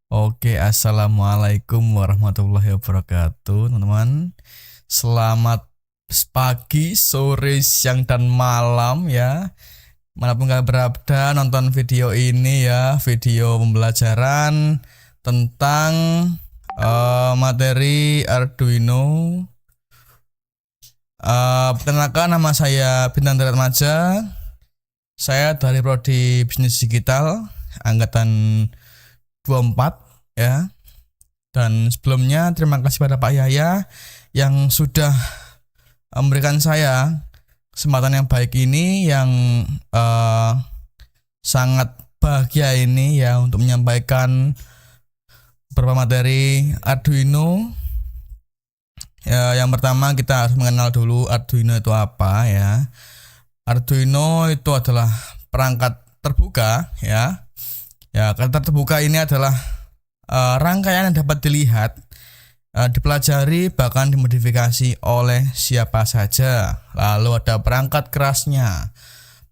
Oke, assalamualaikum warahmatullahi wabarakatuh, teman-teman. Selamat pagi, sore, siang, dan malam ya. Manapun kalian berada, nonton video ini ya, video pembelajaran tentang materi Arduino. Perkenalkan, nama saya Bintang Maja. Saya dari Prodi Bisnis Digital angkatan 24 ya. Dan sebelumnya terima kasih pada Pak Yahya yang sudah memberikan saya kesempatan yang baik ini, yang sangat bahagia ini ya, untuk menyampaikan beberapa materi Arduino. Ya, yang pertama kita harus mengenal dulu Arduino itu apa ya. Arduino itu adalah perangkat terbuka ya. Ya, kata terbuka ini adalah rangkaian yang dapat dilihat, dipelajari, bahkan dimodifikasi oleh siapa saja. Lalu ada perangkat kerasnya.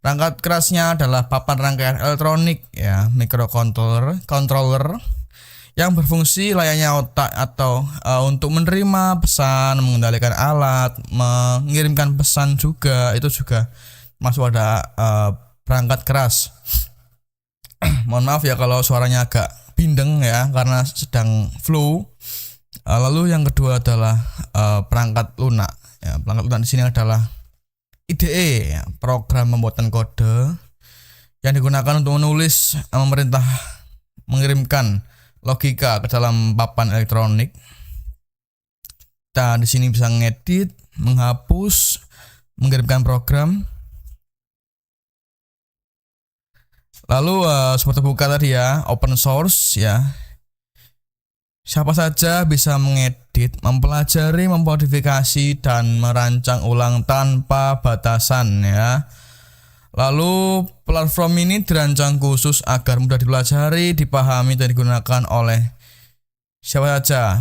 Perangkat kerasnya adalah papan rangkaian elektronik ya, microcontroller yang berfungsi layaknya otak atau untuk menerima pesan, mengendalikan alat, mengirimkan pesan juga, itu juga masuk ada perangkat keras. Mohon maaf ya kalau suaranya agak bindeng ya, karena sedang flu. Lalu yang kedua adalah perangkat lunak. Ya, perangkat lunak di sini adalah IDE, ya, program pembuatan kode yang digunakan untuk menulis, memerintah, mengirimkan logika ke dalam papan elektronik. Kita di sini bisa ngedit, menghapus, mengirimkan program. Lalu seperti buka tadi ya, open source ya. Siapa saja bisa mengedit, mempelajari, memodifikasi, dan merancang ulang tanpa batasan ya. Lalu platform ini dirancang khusus agar mudah dipelajari, dipahami, dan digunakan oleh siapa saja.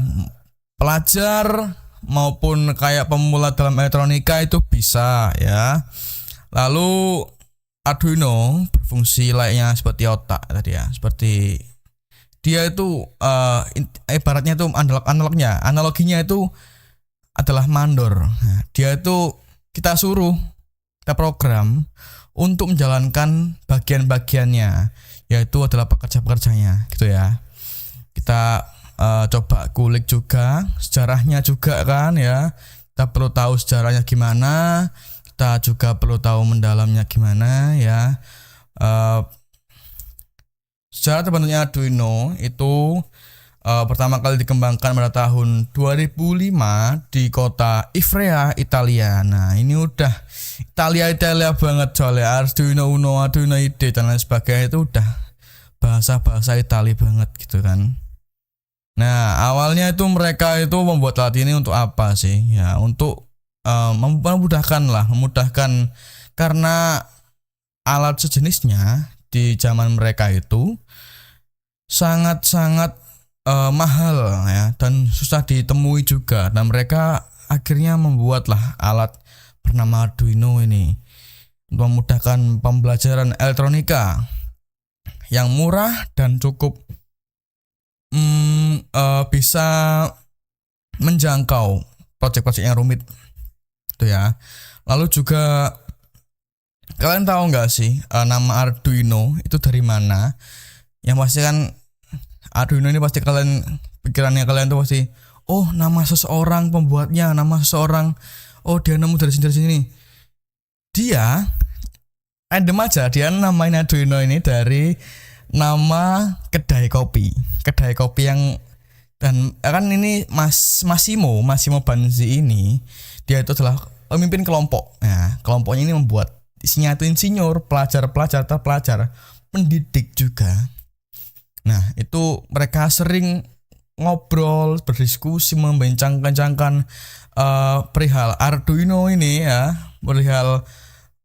Pelajar maupun kayak pemula dalam elektronika itu bisa ya. Lalu Arduino berfungsi layaknya seperti otak tadi ya, seperti dia itu ibaratnya itu analoginya itu adalah mandor. Nah, dia itu kita program untuk menjalankan bagian-bagiannya, yaitu adalah pekerja-pekerjanya gitu ya. Kita coba kulik juga sejarahnya juga kan ya. Kita perlu tahu sejarahnya gimana, kita juga perlu tahu mendalamnya gimana ya. Sejarah terbentuknya Arduino itu pertama kali dikembangkan pada tahun 2005 di kota Ivrea, Italia. Nah, ini udah Italia banget soalnya Arduino Uno, Arduino IDE dan lain sebagainya, itu udah bahasa-bahasa Italia banget gitu kan. Nah, awalnya itu mereka itu membuat alat ini untuk apa sih? Ya, untuk memudahkan karena alat sejenisnya di zaman mereka itu sangat-sangat mahal ya, dan susah ditemui juga. Dan mereka akhirnya membuatlah alat bernama Arduino ini untuk memudahkan pembelajaran elektronika yang murah dan cukup bisa menjangkau proyek-proyek yang rumit itu ya. Lalu juga kalian tahu nggak sih nama Arduino itu dari mana? Yang pasti kan Arduino ini pasti pikirannya kalian tuh pasti, oh nama seseorang pembuatnya, nama seseorang, oh dia nemu dari sini. Dia random aja, dia namain Arduino ini dari nama kedai kopi yang, dan kan ini Massimo Banzi ini, dia itu adalah pemimpin kelompok. Nah, kelompoknya ini membuat isinya itu insinyur, pelajar, terpelajar, pendidik juga. Nah, itu mereka sering ngobrol, berdiskusi, membincang-bincangkan perihal Arduino ini ya, perihal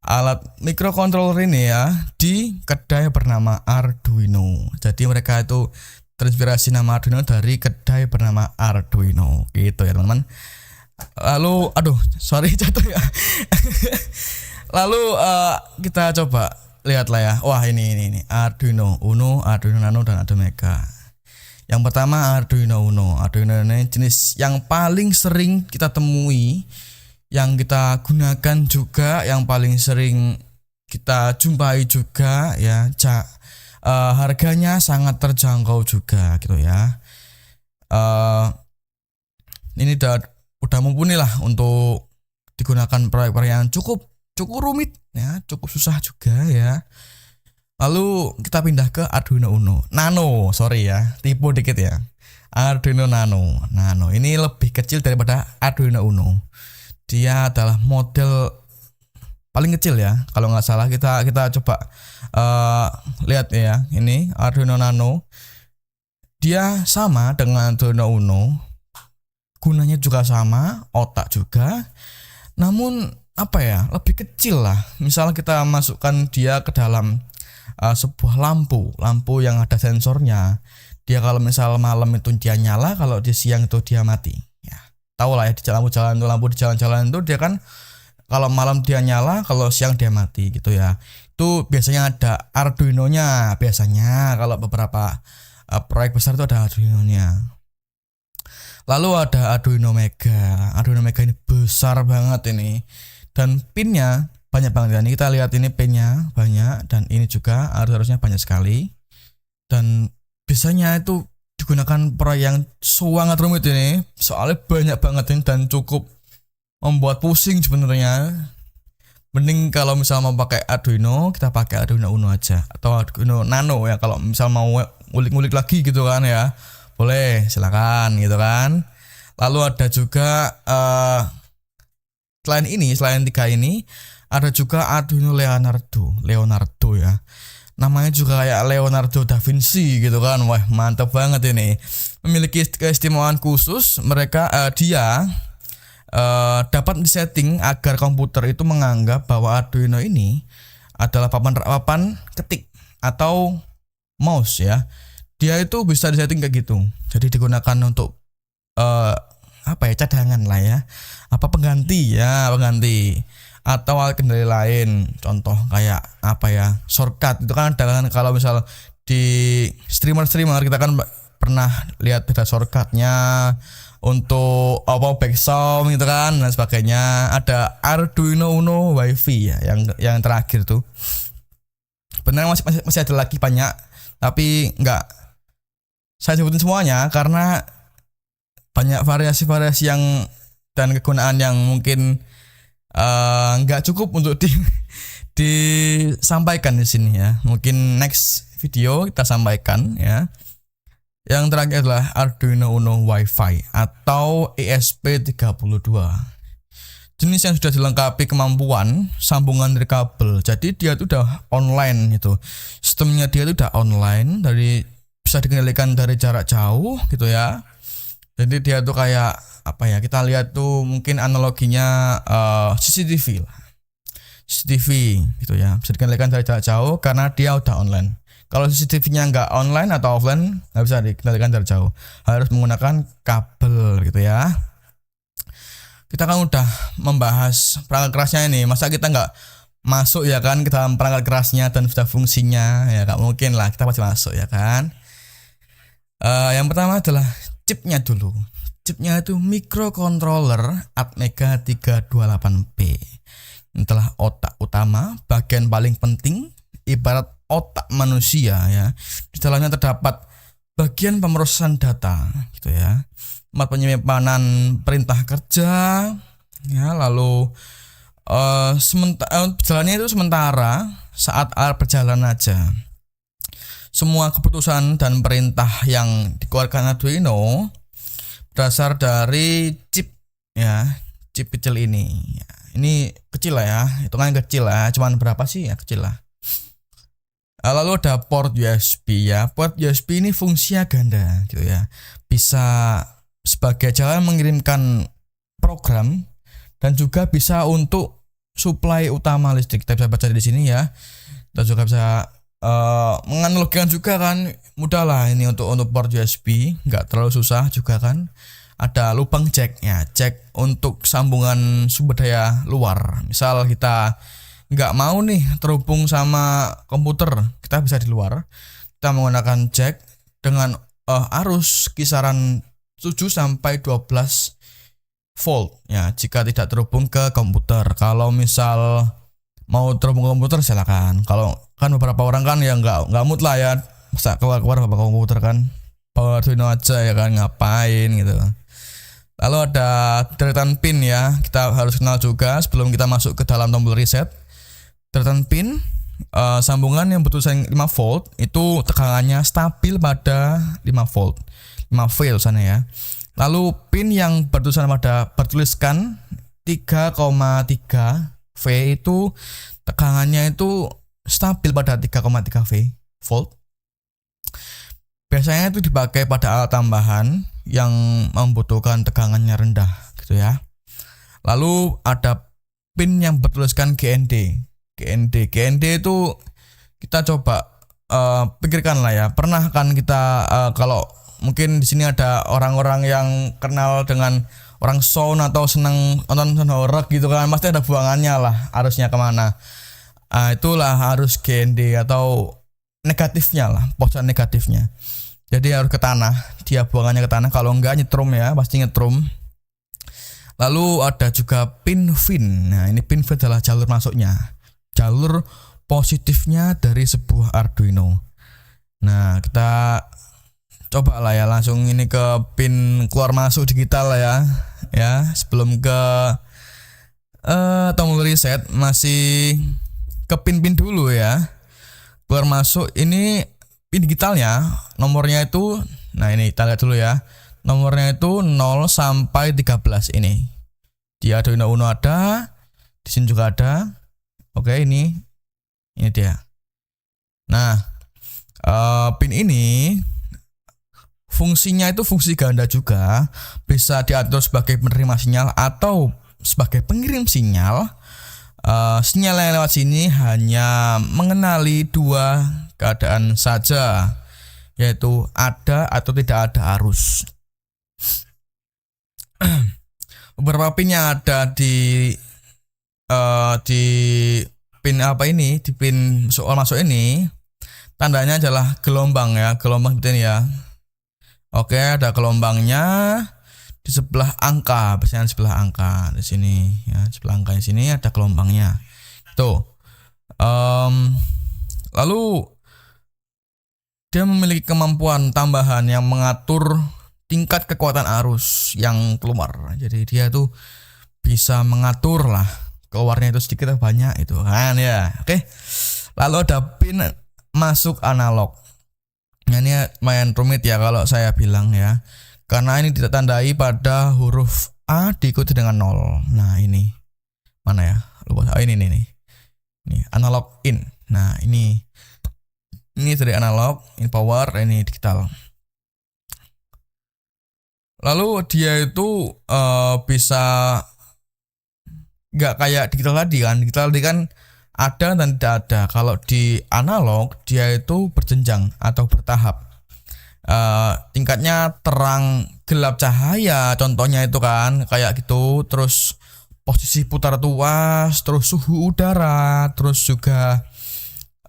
alat microcontroller ini ya, di kedai bernama Arduino. Jadi mereka itu terinspirasi nama Arduino dari kedai bernama Arduino gitu ya teman-teman. Lalu sorry jatuh ya. Lalu kita coba lihat lah ya. Wah, ini Arduino Uno, Arduino Nano, dan Arduino Mega. Yang pertama Arduino Uno. Arduino ini jenis yang paling sering kita temui, yang kita gunakan juga, yang paling sering kita jumpai juga ya. Harganya sangat terjangkau juga gitu ya. Ini udah mumpuni lah untuk digunakan proyek-proyek yang cukup rumit ya, cukup susah juga ya. Lalu kita pindah ke Arduino Uno Nano, sorry ya, tipu dikit ya. Arduino Nano ini lebih kecil daripada Arduino Uno. Dia adalah model paling kecil ya, kalau nggak salah. Kita coba lihat ya, ini Arduino Nano. Dia sama dengan Arduino Uno, gunanya juga sama, otak juga, namun lebih kecil lah. Misal kita masukkan dia ke dalam sebuah lampu yang ada sensornya. Dia kalau misal malam itu dia nyala, kalau di siang itu dia mati ya. Tahu lah ya, di lampu di jalan-jalan itu dia kan kalau malam dia nyala, kalau siang dia mati gitu ya. Itu biasanya ada Arduino-nya, biasanya kalau beberapa proyek besar itu ada Arduino-nya. Lalu ada Arduino Mega. Arduino Mega ini besar banget ini, dan pinnya banyak banget. Ini kita lihat, ini pinnya banyak, dan ini juga harusnya banyak sekali. Dan biasanya itu digunakan proyek yang sangat rumit ini, soalnya banyak banget ini dan cukup membuat pusing sebenarnya. Mending kalau misal mau pakai Arduino, kita pakai Arduino Uno aja atau Arduino Nano ya. Kalau misal mau ngulik-ngulik lagi gitu kan ya, boleh, silakan gitu kan. Lalu ada juga selain 3 ini ada juga Arduino Leonardo ya. Namanya juga kayak Leonardo da Vinci gitu kan. Wah, mantap banget ini. Memiliki keistimewaan khusus, dia dapat disetting agar komputer itu menganggap bahwa Arduino ini adalah papan ketik atau mouse ya. Dia itu bisa disetting kayak gitu. Jadi digunakan untuk cadangan lah ya. Pengganti atau alat kendali lain. Contoh kayak shortcut itu kan ada kan, kalau misal di streamer kita kan pernah lihat ada shortcutnya untuk back sound gitu kan dan sebagainya. Ada Arduino Uno Wi-Fi ya, yang terakhir tuh. Benar, masih ada lagi banyak, tapi nggak saya sebutin semuanya karena banyak variasi-variasi yang dan kegunaan yang mungkin nggak cukup untuk disampaikan di sini ya. Mungkin next video kita sampaikan ya. Yang terakhir adalah Arduino Uno Wi-Fi atau ESP32. Jenis yang sudah dilengkapi kemampuan sambungan dari kabel. Jadi dia itu udah online gitu. Sistemnya dia itu udah online, bisa dikendalikan dari jarak jauh gitu ya. Jadi dia tuh kayak kita lihat tuh mungkin analoginya CCTV gitu ya. Bisa dikendalikan dari jarak jauh karena dia udah online. Kalau CCTV-nya nggak online atau offline, nggak bisa dikendalikan dari jauh. Harus menggunakan kabel gitu ya. Kita kan udah membahas perangkat kerasnya ini. Masa kita nggak masuk ya kan ke dalam perangkat kerasnya dan sudah fungsinya? Ya nggak mungkin lah, kita pasti masuk ya kan. Yang pertama adalah chipnya dulu. Chipnya itu microcontroller Atmega 328P. Ini adalah otak utama, bagian paling penting, ibarat otak manusia ya. Di dalamnya terdapat bagian pemrosesan data gitu ya, penyimpanan perintah kerja ya. Lalu jalannya itu sementara, saat berjalan aja. Semua keputusan dan perintah yang dikeluarkan Arduino berasal dari chip ya, chip kecil ini ya. Ini kecil lah ya, hitungannya kecil lah, cuman berapa sih ya, kecil lah. Lalu ada port USB ya. Port USB ini fungsinya ganda gitu ya. Bisa sebagai jalan mengirimkan program dan juga bisa untuk suplai utama listrik. Kita bisa baca di sini ya. Kita juga bisa menganalogikan juga kan, mudah lah ini untuk port USB, nggak terlalu susah juga kan. Ada lubang jack ya, jack untuk sambungan sumber daya luar. Misal kita nggak mau nih terhubung sama komputer, kita bisa di luar. Kita menggunakan jack dengan arus kisaran 7 sampai 12 volt ya jika tidak terhubung ke komputer. Kalau misal mau terhubung ke komputer silakan. Kalau kan beberapa orang kan yang nggak mood lah ya, masa keluar bawa komputer kan, bawa Arduino aja ya kan, ngapain gitu. Lalu ada deretan pin ya, kita harus kenal juga sebelum kita masuk ke dalam tombol reset. Deretan pin sambungan yang bertuliskan 5 volt itu tegangannya stabil pada 5 volt, 5 V sana ya. Lalu pin yang bertuliskan 3,3 V itu tegangannya itu stabil pada 3,3 volt. Biasanya itu dipakai pada alat tambahan yang membutuhkan tegangannya rendah gitu ya. Lalu ada pin yang bertuliskan GND itu kita coba pikirkan lah ya. Pernah kan kita kalau mungkin di sini ada orang-orang yang kenal dengan orang sound atau senang nonton horor gitu kan, pasti ada buangannya lah, arusnya kemana. Itulah arus GND atau negatifnya lah, posan negatifnya. Jadi harus ke tanah, dia buangannya ke tanah. Kalau enggak nyetrum ya, pasti nyetrum. Lalu ada juga pin VIN. Nah ini pin VIN adalah jalur masuknya, jalur positifnya dari sebuah Arduino. Nah kita coba lah ya langsung ini ke pin keluar masuk digital lah ya sebelum ke tombol reset, masih ke pin dulu ya. Keluar masuk ini pin digitalnya, nomornya itu, nah ini kita lihat dulu ya, nomornya itu 0 sampai 13 ini. Di Arduino Uno ada, di sini juga ada. Oke, ini dia. Nah pin ini fungsinya itu fungsi ganda juga, bisa diatur sebagai penerima sinyal atau sebagai pengirim sinyal. Sinyal yang lewat sini hanya mengenali 2 keadaan saja, yaitu ada atau tidak ada arus. Beberapa pin yang ada di pin apa ini, di pin soal masuk ini, tandanya adalah gelombang ya, gelombang ini ya. Oke, ada gelombangnya di sebelah angka, biasanya di sebelah angka di sini ya, sebelah angka di sini ada gelombangnya. Tuh. Lalu dia memiliki kemampuan tambahan yang mengatur tingkat kekuatan arus yang keluar. Jadi dia tuh bisa mengatur lah keluarnya itu sedikit atau banyak itu kan ya. Oke. Lalu ada pin masuk analog. Nah, ini lumayan rumit ya kalau saya bilang ya, karena ini ditandai pada huruf A diikuti dengan 0. Nah ini mana ya, lupa. Ini analog in. Nah ini dari analog, ini power, ini digital. Lalu dia itu bisa nggak kayak digital tadi kan. Digital tadi kan ada dan tidak ada. Kalau di analog dia itu berjenjang atau bertahap. Tingkatnya terang, gelap, cahaya, contohnya itu kan kayak gitu. Terus posisi putar tuas, terus suhu udara, terus juga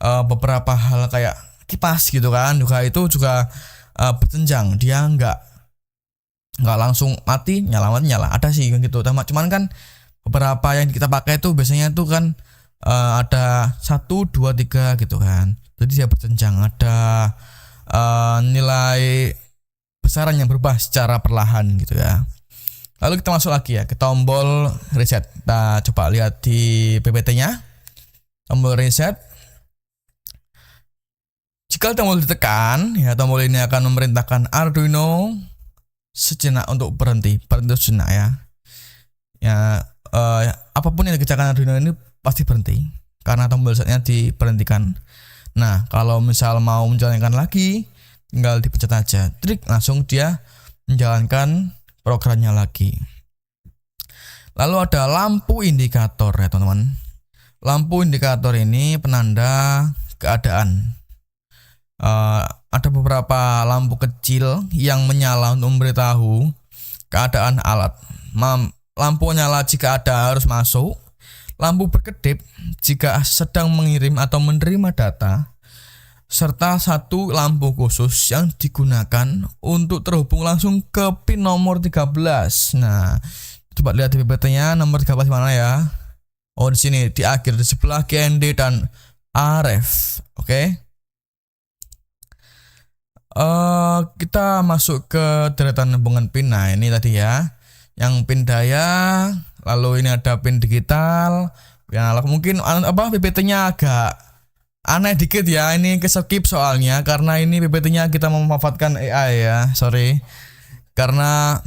beberapa hal kayak kipas gitu kan, juga itu juga berjenjang. Dia nggak langsung mati nyala ada sih gitu. Cuman kan beberapa yang kita pakai itu biasanya itu kan ada 1, 2, 3 gitu kan. Jadi dia berjenjang, ada nilai besaran yang berubah secara perlahan gitu ya. Lalu kita masuk lagi ya ke tombol reset. Kita coba lihat di PPT-nya. Tombol reset. Jika tombol ditekan, ya tombol ini akan memerintahkan Arduino sejenak untuk berhenti sejenak ya. Ya apapun yang dikerjakan Arduino ini pasti berhenti karena tombol resetnya diberhentikan. Nah, kalau misal mau menjalankan lagi, tinggal dipencet aja, trik, langsung dia menjalankan programnya lagi. Lalu ada lampu indikator ya teman-teman. Lampu indikator ini penanda keadaan. Ada beberapa lampu kecil yang menyala untuk memberitahu keadaan alat. Lampu nyala jika ada arus masuk. Lampu berkedip jika sedang mengirim atau menerima data. serta satu lampu khusus yang digunakan untuk terhubung langsung ke pin nomor 13. Nah, coba lihat di PPT-nya nomor 13 mana ya? Oh, di sini di akhir di sebelah GND dan RF. Oke. Kita masuk ke deretan hubungan pin. Nah, ini tadi ya. Yang pin daya, lalu ini ada pin digital, pin analog. Mungkin PPT-nya agak aneh dikit ya, ini ke-skip soalnya karena ini PPT-nya kita memanfaatkan AI ya, sorry. Karena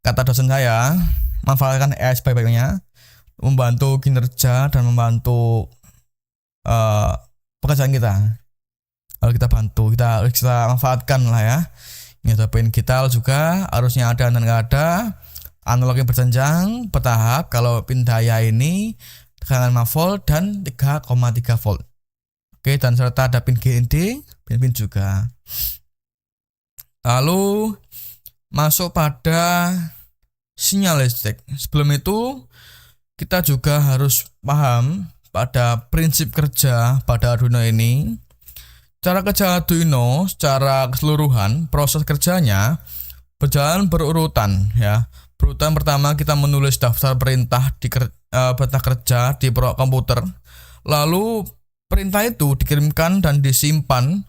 kata dosen saya, manfaatkan AI sebaik-baiknya, membantu kinerja dan membantu pekerjaan kita. Kalau kita bantu, kita manfaatkan lah ya. Ini ada pin digital juga, harusnya ada dan nggak ada. Analog yang berjenjang, bertahap. Kalau pin daya ini tegangan 5 volt dan 3,3 volt. Oke, dan serta ada pin GND, pin juga. Lalu masuk pada sinyal listrik. Sebelum itu kita juga harus paham pada prinsip kerja pada Arduino ini. Cara kerja Arduino secara keseluruhan proses kerjanya berjalan berurutan ya. Berurutan pertama kita menulis daftar perintah di perintah kerja di komputer. Lalu perintah itu dikirimkan dan disimpan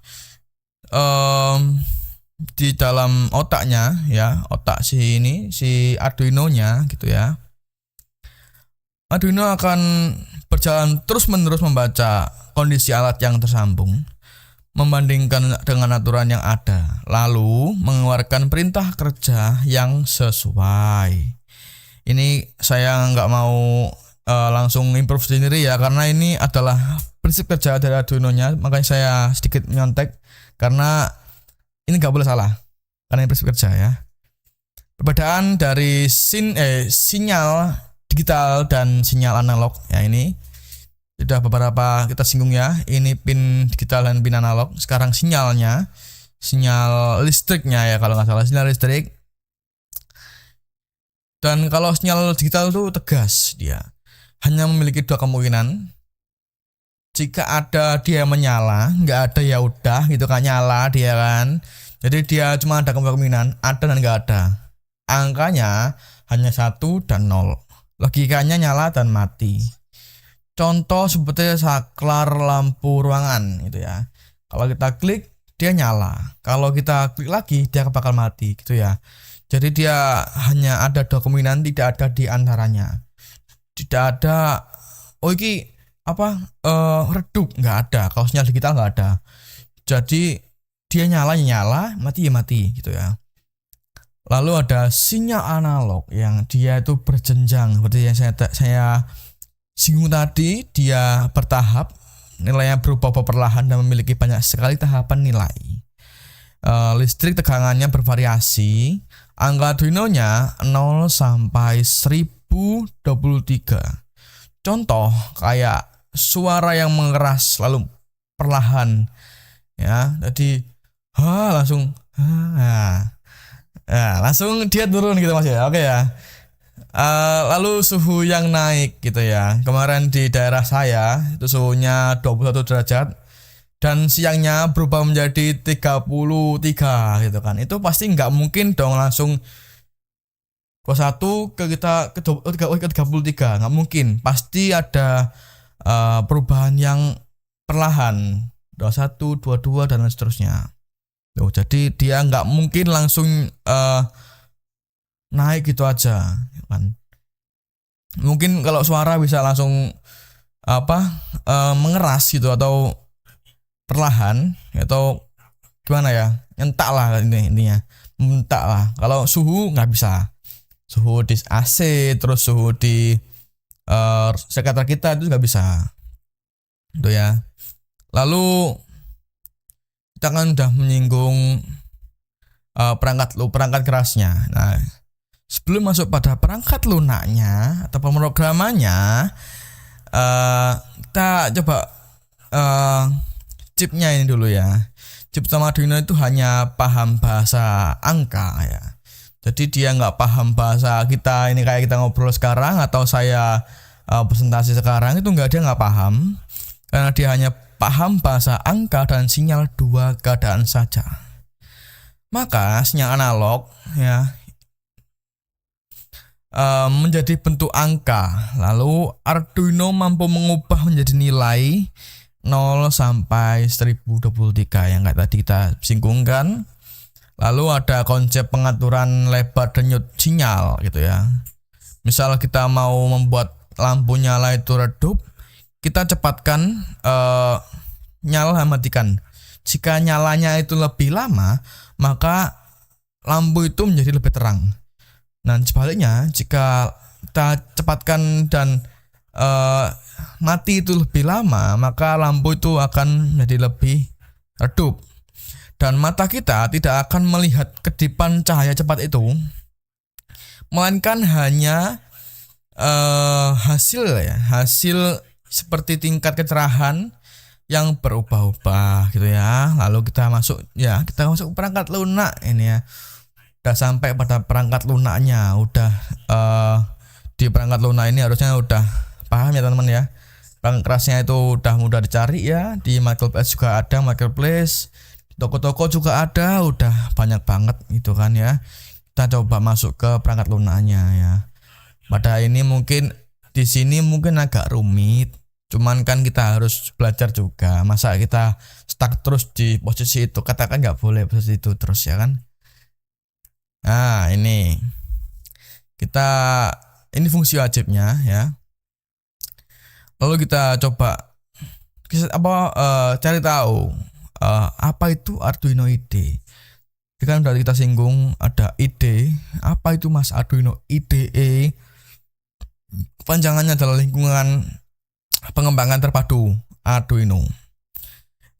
di dalam otaknya ya, otak si Arduino-nya gitu ya. Arduino akan berjalan terus-menerus membaca kondisi alat yang tersambung, membandingkan dengan aturan yang ada, lalu mengeluarkan perintah kerja yang sesuai. Ini saya nggak mau langsung improve sendiri ya, karena ini adalah prinsip kerja dari Arduino-nya, makanya saya sedikit nyontek karena ini nggak boleh salah, karena ini prinsip kerja ya. Perbedaan dari sinyal digital dan sinyal analog ya, ini sudah beberapa kita singgung ya. Ini pin digital dan pin analog. Sekarang sinyal listriknya ya, kalau nggak salah sinyal listrik. Dan kalau sinyal digital itu tegas, dia hanya memiliki dua kemungkinan. Jika ada dia menyala, nggak ada ya udah gitu kan, nyala dia kan. Jadi dia cuma ada kemungkinan ada dan nggak ada. Angkanya hanya 1 dan 0. Logikanya nyala dan mati. Contoh seperti saklar lampu ruangan gitu ya. Kalau kita klik dia nyala, kalau kita klik lagi dia bakal mati gitu ya. Jadi dia hanya ada dua kemungkinan, tidak ada di antaranya. Tidak ada redup, nggak ada. Kalau sinyal digital nggak ada. Jadi dia nyala ya nyala, mati ya mati gitu ya. Lalu ada sinyal analog yang dia itu berjenjang seperti yang saya singgung tadi, dia bertahap, nilainya berubah perlahan dan memiliki banyak sekali tahapan nilai. Listrik tegangannya bervariasi. Angka Arduino-nya 0 sampai 1023. Contoh kayak suara yang mengeras lalu perlahan ya. Jadi langsung dia turun gitu Mas ya. Oke ya. Lalu suhu yang naik gitu ya. Kemarin di daerah saya itu suhunya 21 derajat dan siangnya berubah menjadi 33 gitu kan. Itu pasti nggak mungkin dong langsung 21 ke 33, nggak mungkin. Pasti ada perubahan yang perlahan, 21, 22 dan seterusnya. Tuh, jadi dia nggak mungkin langsung naik gitu aja kan. Mungkin kalau suara bisa langsung mengeras gitu atau perlahan atau gimana ya, nyentak lah intinya, mentak lah. Kalau suhu nggak bisa, suhu di AC terus suhu di sekitar kita itu nggak bisa itu ya. Lalu kita kan udah menyinggung perangkat kerasnya. Nah, sebelum masuk pada perangkat lunaknya atau pemrogramannya, kita coba chipnya ini dulu ya. Chip utama Arduino itu hanya paham bahasa angka ya. Jadi dia nggak paham bahasa kita ini kayak kita ngobrol sekarang atau saya presentasi sekarang, itu dia nggak paham, karena dia hanya paham bahasa angka dan sinyal dua keadaan saja. Maka sinyal analog ya menjadi bentuk angka. Lalu Arduino mampu mengubah menjadi nilai 0 sampai 1023 yang kayak tadi kita singgungkan. Lalu ada konsep pengaturan lebar denyut sinyal gitu ya. Misal kita mau membuat lampu nyala itu redup, kita cepatkan nyala matikan. Jika nyalanya itu lebih lama, maka lampu itu menjadi lebih terang. Nah sebaliknya, jika kita cepatkan dan mati itu lebih lama, maka lampu itu akan menjadi lebih redup. Dan mata kita tidak akan melihat kedipan cahaya cepat itu, melainkan hanya hasil seperti tingkat kecerahan yang berubah-ubah gitu ya. Lalu kita masuk perangkat lunak ini ya. Udah sampai pada perangkat lunaknya, udah di perangkat lunak ini harusnya udah paham ya teman-teman ya. Perangkat kerasnya itu udah mudah dicari ya, di marketplace juga ada, marketplace toko-toko juga ada, udah banyak banget gitu kan ya. Kita coba masuk ke perangkat lunaknya ya. Pada ini mungkin di sini mungkin agak rumit, cuman kan kita harus belajar juga. Masa kita stuck terus di posisi itu, katakan nggak boleh posisi itu terus ya kan. Nah ini fungsi wajibnya ya. Lalu kita coba cari tahu apa itu Arduino IDE. Jadi kan udah kita singgung ada IDE. Apa itu Mas Arduino IDE? Kepanjangannya adalah lingkungan pengembangan terpadu Arduino.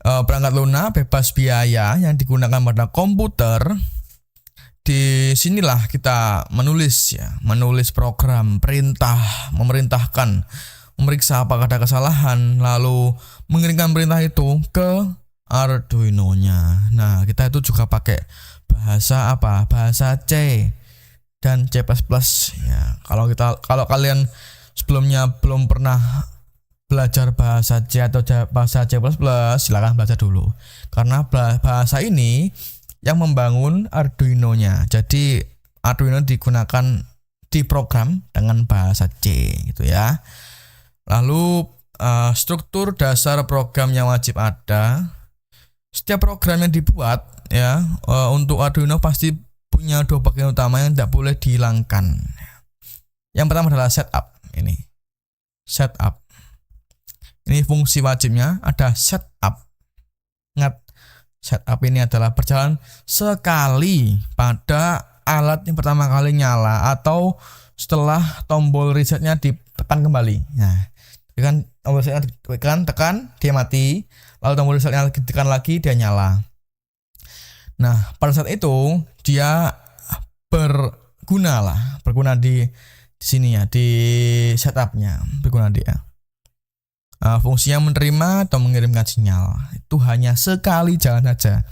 Perangkat lunak bebas biaya yang digunakan pada komputer. Di sinilah kita menulis program, perintah, memerintahkan, memeriksa apakah ada kesalahan, lalu mengirimkan perintah itu ke Arduino-nya. Nah, kita itu juga pakai bahasa C dan C++ ya. Kalau kalian sebelumnya belum pernah belajar bahasa C atau bahasa C++, silakan belajar dulu. Karena bahasa ini yang membangun Arduino-nya. Jadi Arduino digunakan diprogram dengan bahasa C gitu ya. Lalu struktur dasar program yang wajib ada. Setiap program yang dibuat ya untuk Arduino pasti punya dua bagian utama yang tidak boleh dihilangkan. Yang pertama adalah setup. Ini setup. Ini fungsi wajibnya ada setup. Ingat, setup ini adalah berjalan sekali pada alat yang pertama kali nyala atau setelah tombol resetnya ditekan kembali. Nah, kan tombol resetnya tekan dia mati, lalu tombol resetnya ditekan lagi dia nyala. Nah, pada saat itu dia berguna di sini ya, di setupnya berguna dia. Fungsinya menerima atau mengirimkan sinyal itu hanya sekali jalan saja,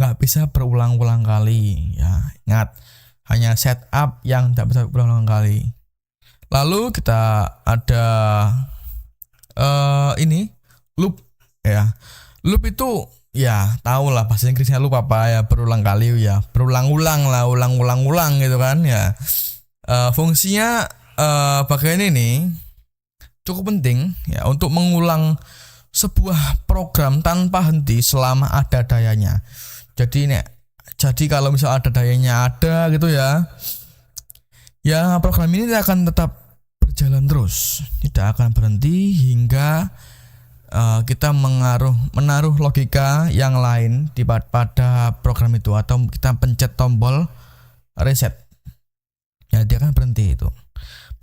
nggak bisa berulang-ulang kali ya. Ingat, hanya setup yang tidak bisa berulang-ulang kali. Lalu kita ada ini loop ya. Loop itu ya tahu lah bahasa Inggrisnya loop apa ya, berulang kali ya, berulang-ulang lah, ulang-ulang gitu kan ya. Fungsinya bagian ini cukup penting ya untuk mengulang sebuah program tanpa henti selama ada dayanya. Jadi kalau misal ada dayanya ada gitu ya program ini akan tetap berjalan terus, tidak akan berhenti hingga kita menaruh logika yang lain pada program itu atau kita pencet tombol reset. Ya dia akan berhenti itu.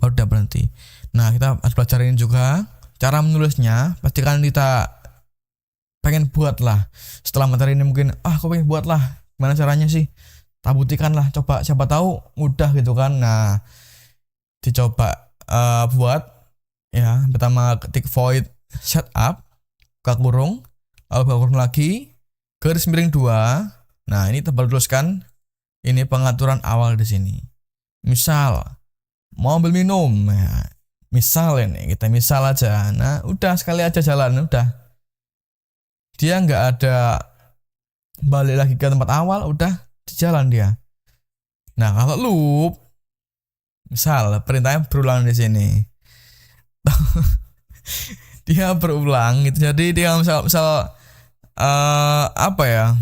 Baru dia berhenti. Nah, kita harus belajar ini juga. Cara menulisnya, pastikan kita pengen buat lah. Setelah materi ini mungkin, aku pengen buat lah. Gimana caranya sih? Tak buktikan lah. Coba, siapa tahu mudah gitu kan. Nah, dicoba buat. Ya, pertama ketik void setup, buka kurung, lalu buka kurung lagi, garis miring 2. Nah, ini baru tuliskan. Ini pengaturan awal di sini. Misal, mau ambil minum, ya. Misal ini kita misal aja. Nah, udah sekali aja jalan, udah. dia nggak ada balik lagi ke tempat awal, udah di jalan dia. Nah kalau loop, misal perintahnya berulang di sini, dia berulang gitu. Jadi dia misal apa ya,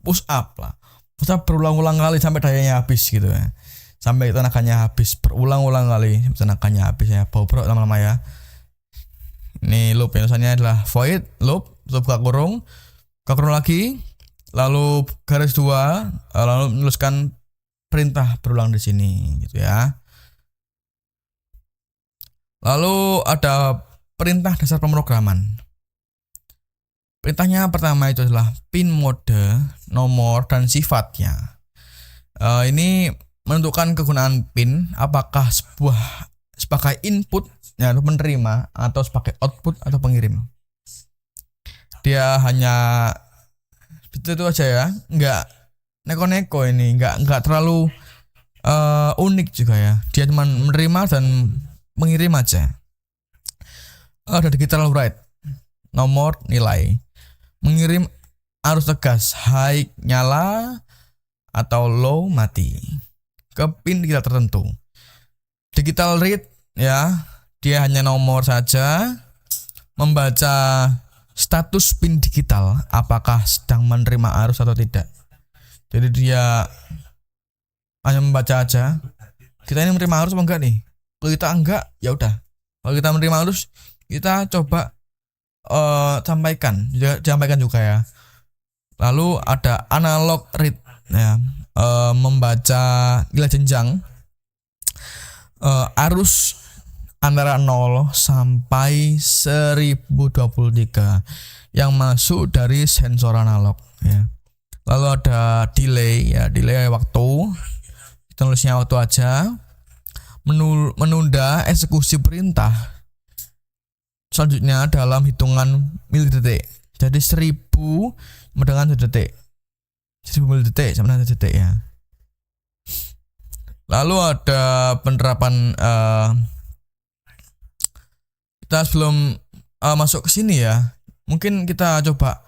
push up lah, push up berulang-ulang kali sampai dayanya habis gitu ya, sampai tenaganya habis, berulang-ulang kali tenaganya habis ya, bobrok lama-lama ya. Ini loop ya, misalnya adalah void loop buka kurung lagi, lalu garis 2, lalu menuliskan perintah berulang di sini gitu ya. Lalu ada perintah dasar pemrograman. Perintahnya pertama itu adalah pin mode, nomor, dan sifatnya. Ini menentukan kegunaan pin, apakah sebagai input ya, menerima, atau sebagai output atau pengirim. Dia hanya itu aja ya, nggak neko-neko, ini nggak terlalu unik juga ya. Dia cuma menerima dan mengirim aja. Ada digital write, nomor, nilai. Mengirim arus tegas, high nyala atau low mati ke pin digital tertentu. Digital read ya, dia hanya nomor saja, membaca status pin digital apakah sedang menerima arus atau tidak. Jadi dia hanya membaca aja, kita ini menerima arus apa enggak nih. Kalau kita enggak, ya udah. Kalau kita menerima arus, kita coba sampaikan juga ya. Lalu ada analog read ya, membaca nilai jenjang arus antara 0 sampai 1023 yang masuk dari sensor analog ya. Lalu ada delay ya, delay waktu, kita nulisnya waktu aja. Menunda eksekusi perintah selanjutnya dalam hitungan milidetik. Jadi 1000 dengan 1 detik, 1000 milidetik sama 1 detik ya. Lalu ada penerapan kita sebelum masuk ke sini ya, mungkin kita coba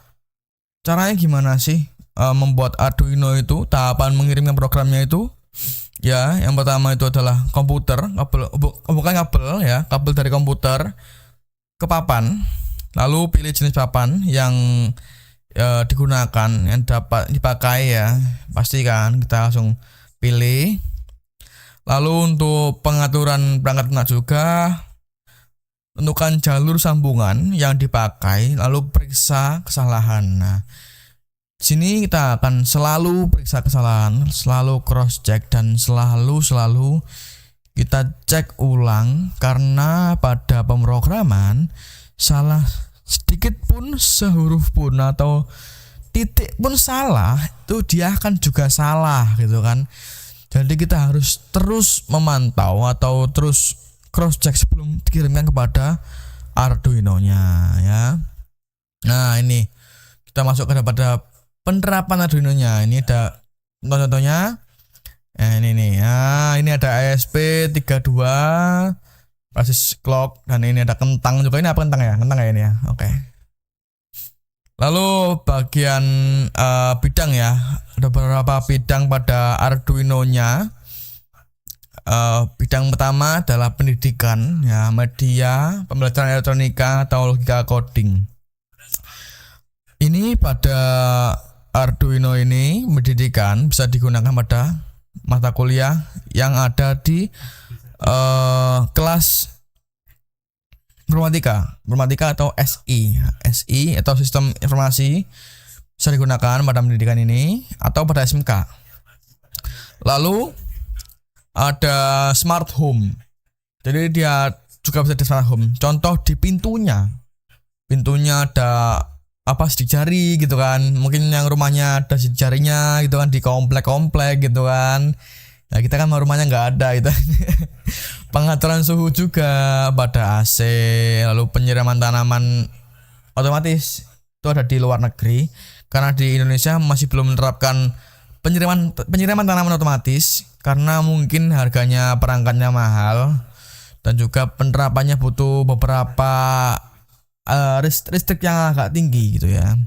caranya gimana sih membuat Arduino itu, tahapan mengirimkan programnya itu. Ya, yang pertama itu adalah komputer, bukan kabel ya, kabel dari komputer ke papan. Lalu pilih jenis papan yang digunakan, yang dapat dipakai ya, pastikan kita langsung pilih. Lalu untuk pengaturan perangkat lunak juga, tentukan jalur sambungan yang dipakai, lalu periksa kesalahan. Nah, sini kita akan selalu periksa kesalahan, selalu cross check, dan selalu kita cek ulang, karena pada pemrograman salah sedikit pun, sehuruf pun atau titik pun salah, itu dia akan juga salah gitu kan. Jadi kita harus terus memantau atau terus cross check sebelum dikirimkan kepada Arduino-nya ya. Nah, ini kita masuk kepada penerapan Arduino-nya. Ini ada contohnya. Ini nih. Nah, ini ada ESP32 basis clock, dan ini ada kentang juga. Ini apa kentang ya? Kentang ya ini ya. Oke. Lalu bagian bidang ya. Ada beberapa bidang pada Arduino-nya. Bidang pertama adalah pendidikan ya, media, pembelajaran elektronika atau logika coding. Ini pada Arduino ini pendidikan bisa digunakan pada mata kuliah yang ada di kelas informatika atau SI atau sistem informasi, bisa digunakan pada pendidikan ini atau pada SMK. Lalu ada smart home. Jadi dia juga bisa di smart home. Contoh di pintunya ada apa, sidik jari gitu kan. Mungkin yang rumahnya ada sidik jarinya gitu kan, di komplek gitu kan. Ya kita kan rumahnya nggak ada gitu. Pengaturan suhu juga pada AC. Lalu penyiraman tanaman otomatis itu ada di luar negeri, karena di Indonesia masih belum menerapkan penyiraman tanaman otomatis, karena mungkin harganya perangkatnya mahal dan juga penerapannya butuh beberapa listrik yang agak tinggi gitu ya.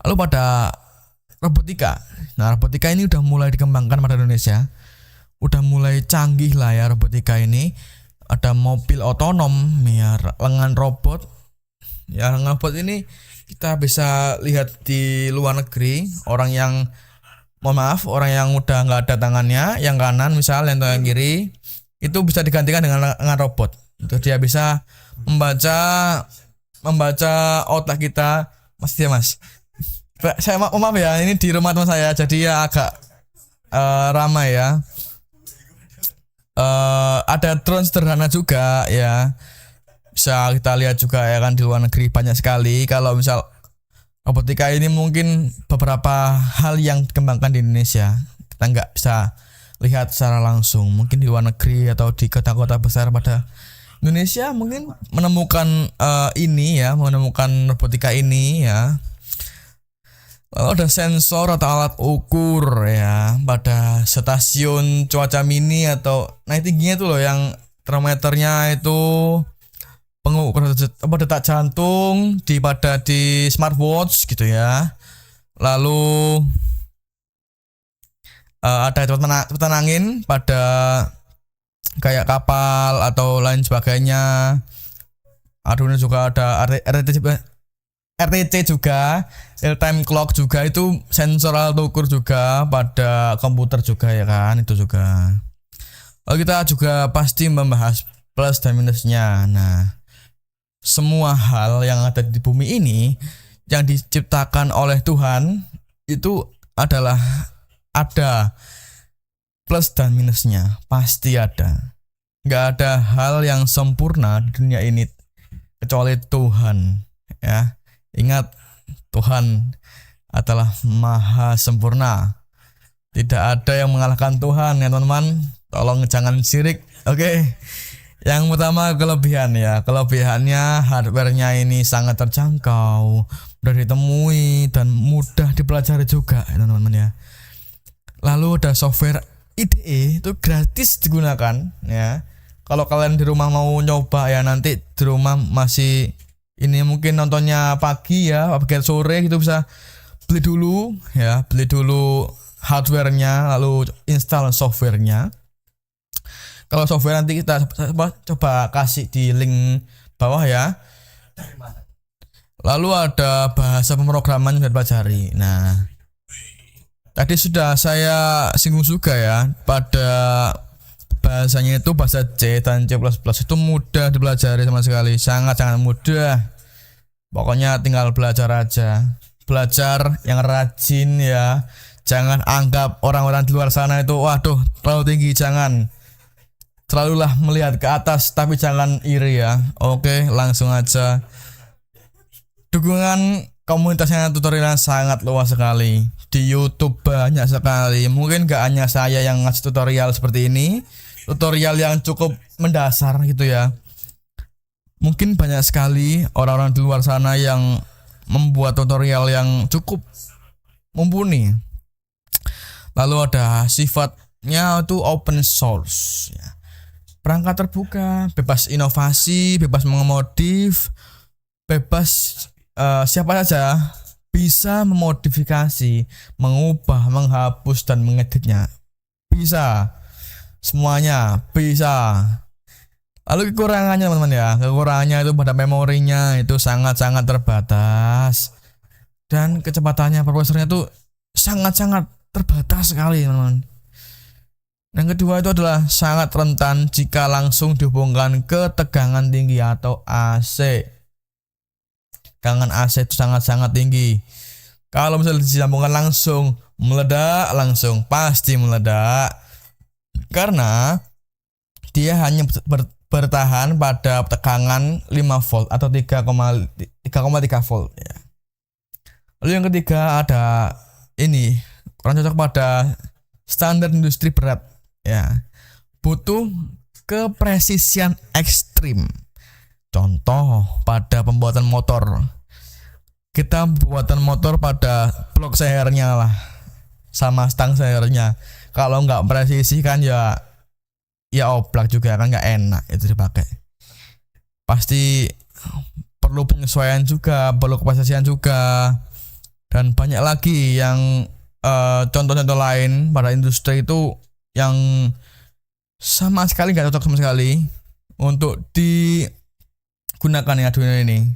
Lalu pada robotika. Nah, robotika ini udah mulai dikembangkan pada Indonesia. Udah mulai canggih lah ya robotika ini. Ada mobil otonom ya, lengan robot. Ya, lengan robot ini kita bisa lihat di luar negeri, orang yang orang yang udah nggak ada tangannya, yang kanan misal, yang tangan kiri itu bisa digantikan dengan lengan robot. Itu dia bisa membaca otak kita. Mas. Saya maaf ya, ini di rumah teman saya, jadi ya agak ramai ya. Ada drone sederhana juga ya, bisa kita lihat juga ya kan, di luar negeri banyak sekali. Kalau misal robotika ini mungkin beberapa hal yang dikembangkan di Indonesia kita nggak bisa lihat secara langsung, mungkin di luar negeri atau di kota-kota besar pada Indonesia mungkin menemukan menemukan robotika ini ya. Lalu ada sensor atau alat ukur ya pada stasiun cuaca mini atau naik tingginya itu loh, yang termometernya itu pengukur detak jantung di smartwatch gitu ya. Lalu ada cepatan angin pada kayak kapal atau lain sebagainya. Arduino juga ada RTC juga, real time clock juga, itu sensor alat ukur juga pada komputer juga ya kan, itu juga. Lalu kita juga pasti membahas plus dan minusnya. Nah, semua hal yang ada di bumi ini yang diciptakan oleh Tuhan itu adalah ada plus dan minusnya, pasti ada. Nggak ada hal yang sempurna di dunia ini kecuali Tuhan ya. Ingat, Tuhan adalah maha sempurna. Tidak ada yang mengalahkan Tuhan ya teman-teman. Tolong jangan syirik. Oke. Yang pertama kelebihan ya. Kelebihannya hardware-nya ini sangat terjangkau, mudah ditemui dan mudah dipelajari juga ya teman-teman ya. Lalu ada software IDE, itu gratis digunakan ya. Kalau kalian di rumah mau nyoba ya, nanti di rumah masih ini mungkin nontonnya pagi ya, pagi sore gitu, bisa beli dulu hardware-nya lalu install software-nya. Kalau software nanti kita coba kasih di link bawah ya. Lalu ada bahasa pemrograman yang dipelajari. Nah, tadi sudah saya singgung juga ya, pada bahasanya itu bahasa C dan C++, itu mudah dipelajari sama sekali, sangat-sangat mudah. Pokoknya tinggal belajar aja. Belajar yang rajin ya. Jangan anggap orang-orang di luar sana itu waduh terlalu tinggi, jangan. Selalulah melihat ke atas, tapi jangan iri ya. Oke, langsung aja. Dukungan komunitasnya tutorialnya sangat luas sekali. Di YouTube banyak sekali. Mungkin gak hanya saya yang ngasih tutorial seperti ini, tutorial yang cukup mendasar gitu ya. Mungkin banyak sekali orang-orang di luar sana yang membuat tutorial yang cukup mumpuni. Lalu ada sifatnya itu open source ya. Perangkat terbuka, bebas inovasi, bebas mengemodif, bebas siapa saja bisa memodifikasi, mengubah, menghapus dan mengeditnya. Bisa. Semuanya bisa. Lalu kekurangannya teman-teman ya, kekurangannya itu pada memorinya itu sangat-sangat terbatas, dan kecepatannya prosesornya itu sangat-sangat terbatas sekali teman-teman. Yang kedua itu adalah sangat rentan jika langsung dihubungkan ke tegangan tinggi atau AC. Tegangan AC itu sangat-sangat tinggi. Kalau misalnya disambungkan langsung, meledak langsung, pasti meledak. Karena dia hanya bertahan pada tegangan 5 volt atau 3,3 volt ya. Lalu yang ketiga ada ini, kurang cocok pada standar industri berat ya. Butuh kepresisian ekstrim. Contoh pada pembuatan motor. Kita pembuatan motor pada blok sehernya lah, sama stang sehernya. Kalau nggak presisi kan ya oblak juga kan, nggak enak itu dipakai. Pasti perlu penyesuaian juga, perlu kepastian juga, dan banyak lagi yang contoh-contoh lain pada industri itu yang sama sekali nggak cocok sama sekali untuk digunakan ya Arduino ini.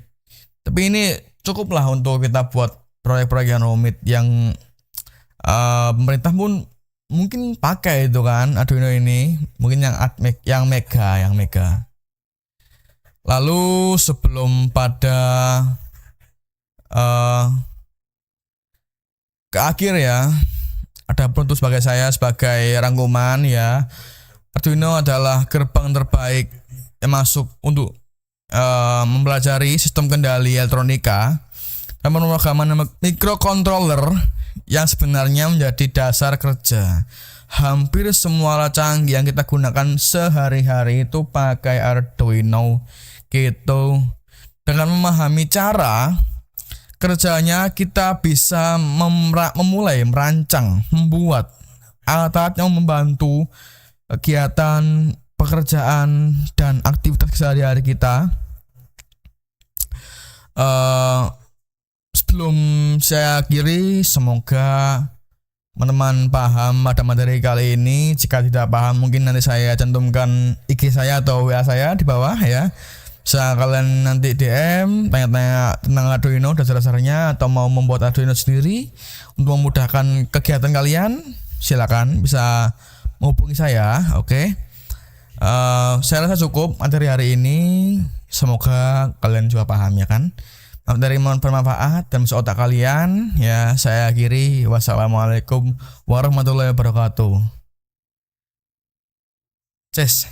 Tapi ini cukuplah untuk kita buat proyek-proyek yang rumit yang pemerintah pun mungkin pakai itu kan Arduino ini, mungkin yang mega. Lalu sebelum pada ke akhir ya, ada penutup sebagai saya sebagai rangkuman ya. Arduino adalah gerbang terbaik yang masuk untuk mempelajari sistem kendali elektronika dan pemrograman microcontroller yang sebenarnya menjadi dasar kerja. Hampir semua alat canggih yang kita gunakan sehari-hari itu pakai Arduino gitu. Dengan memahami cara kerjanya, kita bisa memulai merancang, membuat alat-alat yang membantu kegiatan, pekerjaan, dan aktivitas sehari-hari kita. Sebelum saya akhiri, semoga teman-teman paham pada materi kali ini. Jika tidak paham, mungkin nanti saya cantumkan IG saya atau WA saya di bawah ya. Bisa kalian nanti DM tanya-tanya tentang Arduino dasar-dasarnya, atau mau membuat Arduino sendiri untuk memudahkan kegiatan kalian, silakan bisa menghubungi saya. Oke. Saya rasa cukup materi hari ini. Semoga kalian juga paham ya kan. Materi mohon bermanfaat dan masuk otak kalian ya. Saya akhiri. Wassalamualaikum warahmatullahi wabarakatuh. Ces.